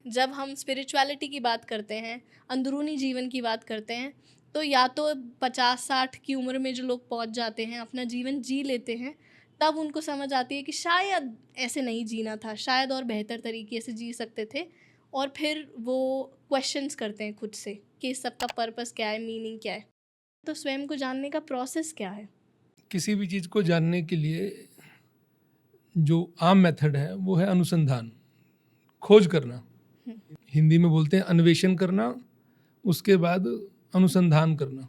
जब हम स्पिरिचुअलिटी की बात करते हैं, अंदरूनी जीवन की बात करते हैं, तो या तो 50-60 की उम्र में जो लोग पहुंच जाते हैं, अपना जीवन जी लेते हैं, तब उनको समझ आती है कि शायद ऐसे नहीं जीना था, शायद और बेहतर तरीके से जी सकते थे। और फिर वो क्वेश्चंस करते हैं खुद से कि इस सब का पर्पस क्या है, मीनिंग क्या है। तो स्वयं को जानने का प्रोसेस क्या है? किसी भी चीज़ को जानने के लिए जो आम मेथड है वो है अनुसंधान, खोज करना। हिंदी में बोलते हैं अन्वेषण करना, उसके बाद अनुसंधान करना।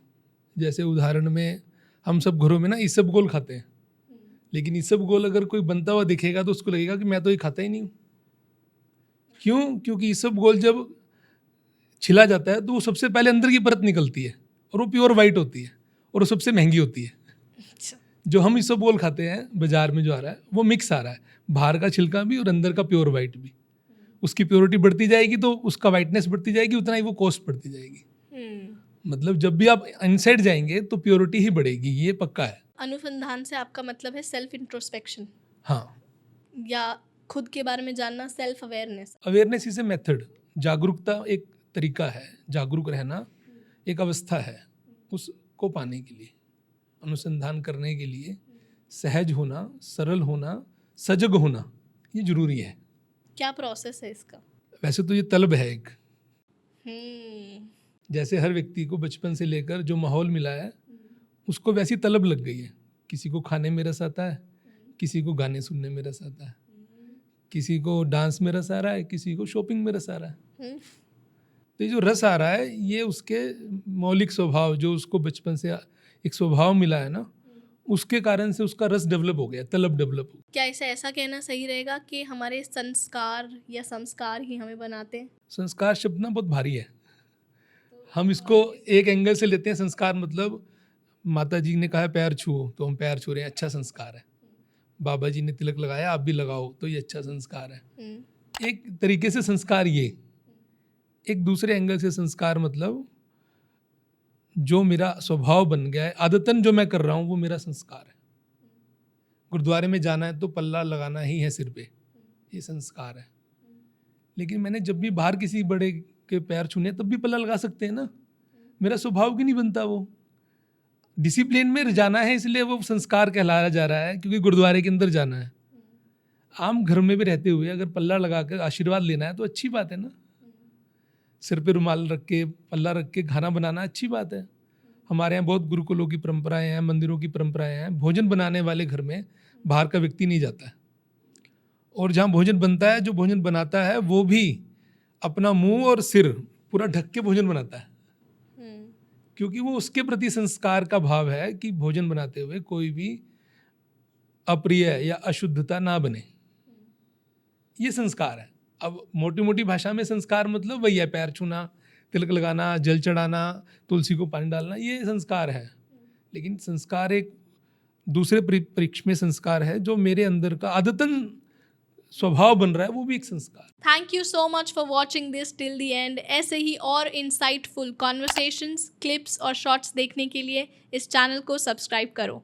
जैसे उदाहरण में हम सब घरों में ना इसबगोल खाते हैं, लेकिन इसबगोल अगर कोई बनता हुआ दिखेगा तो उसको लगेगा कि मैं तो ये खाता ही नहीं हूँ। क्यों? क्योंकि इसबगोल जब छिला जाता है तो वो सबसे पहले अंदर की परत निकलती है और वो प्योर वाइट होती है और वो सबसे महंगी होती है। अच्छा। जो हम इसबगोल खाते हैं बाजार में जो आ रहा है वो मिक्स आ रहा है, बाहर का छिलका भी और अंदर का प्योर वाइट भी। उसकी प्योरिटी बढ़ती जाएगी तो उसका वाइटनेस बढ़ती जाएगी, उतना ही वो कॉस्ट बढ़ती जाएगी। मतलब जब भी आप इनसाइड जाएंगे तो प्योरिटी ही बढ़ेगी, ये पक्का है। अनुसंधान से आपका मतलब है सेल्फ इंट्रोस्पेक्शन, हाँ, या खुद के बारे में जानना, self awareness? Awareness is a method. जागरूकता एक तरीका है, जागरूक रहना एक अवस्था है। उसको पाने के लिए, अनुसंधान करने के लिए सहज होना, सरल होना, सजग होना ये जरूरी है। क्या प्रोसेस है इसका? वैसे तो ये तलब है एक, हम्म। जैसे हर व्यक्ति को बचपन से लेकर जो माहौल मिला है उसको वैसी तलब लग गई है। किसी को खाने में रस आता है, किसी को गाने सुनने में रस आता है, किसी को डांस में रस आ रहा है, किसी को शॉपिंग में रस आ रहा है। तो ये जो रस आ रहा है ये उसके मौलिक स्वभाव, जो उसको बचपन से एक स्वभाव मिला है ना, उसके कारण से उसका रस डेवलप हो गया, तलब डेवलप हो। क्या इसे ऐसा कहना सही रहेगा कि हमारे संस्कार या संस्कार ही हमें बनाते हैं? संस्कार शब्द ना बहुत भारी है। हम इसको एक एंगल से लेते हैं, संस्कार मतलब माता जी ने कहा है पैर छुओ तो हम पैर छू रहे हैं, अच्छा संस्कार है। बाबा जी ने तिलक लगाया, आप भी लगाओ तो ये अच्छा संस्कार है। एक तरीके से संस्कार ये, एक दूसरे एंगल से संस्कार मतलब जो मेरा स्वभाव बन गया है, आदतन जो मैं कर रहा हूँ वो मेरा संस्कार है। गुरुद्वारे में जाना है तो पल्ला लगाना ही है सिर पे, ये संस्कार है। लेकिन मैंने जब भी बाहर किसी बड़े के पैर छूने तब भी पल्ला लगा सकते हैं ना, मेरा स्वभाव क्यों नहीं बनता? वो डिसिप्लिन में जाना है इसलिए वो संस्कार कहलाया जा रहा है, क्योंकि गुरुद्वारे के अंदर जाना है। आम घर में भी रहते हुए अगर पल्ला लगा कर आशीर्वाद लेना है तो अच्छी बात है ना। सिर पे रुमाल रख के, पल्ला रख के खाना बनाना अच्छी बात है। हमारे यहाँ बहुत गुरुकुलों की परंपराएं हैं, मंदिरों की परंपराएं हैं। भोजन बनाने वाले घर में बाहर का व्यक्ति नहीं जाता है, और जहाँ भोजन बनता है जो भोजन बनाता है वो भी अपना मुंह और सिर पूरा ढक के भोजन बनाता है, क्योंकि वो उसके प्रति संस्कार का भाव है कि भोजन बनाते हुए कोई भी अप्रिय या अशुद्धता ना बने। ये संस्कार है। अब मोटी मोटी भाषा में संस्कार मतलब वही है, पैर छूना, तिलक लगाना, जल चढ़ाना, तुलसी को पानी डालना, ये संस्कार है। लेकिन संस्कार एक दूसरे परिप्रेक्ष्य में संस्कार है जो मेरे अंदर का आदतन स्वभाव बन रहा है, वो भी एक संस्कार। Thank you so much for watching this till the end. ऐसे ही और इंसाइटफुल कॉन्वर्सेशंस, क्लिप्स और शॉर्ट्स देखने के लिए इस चैनल को सब्सक्राइब करो।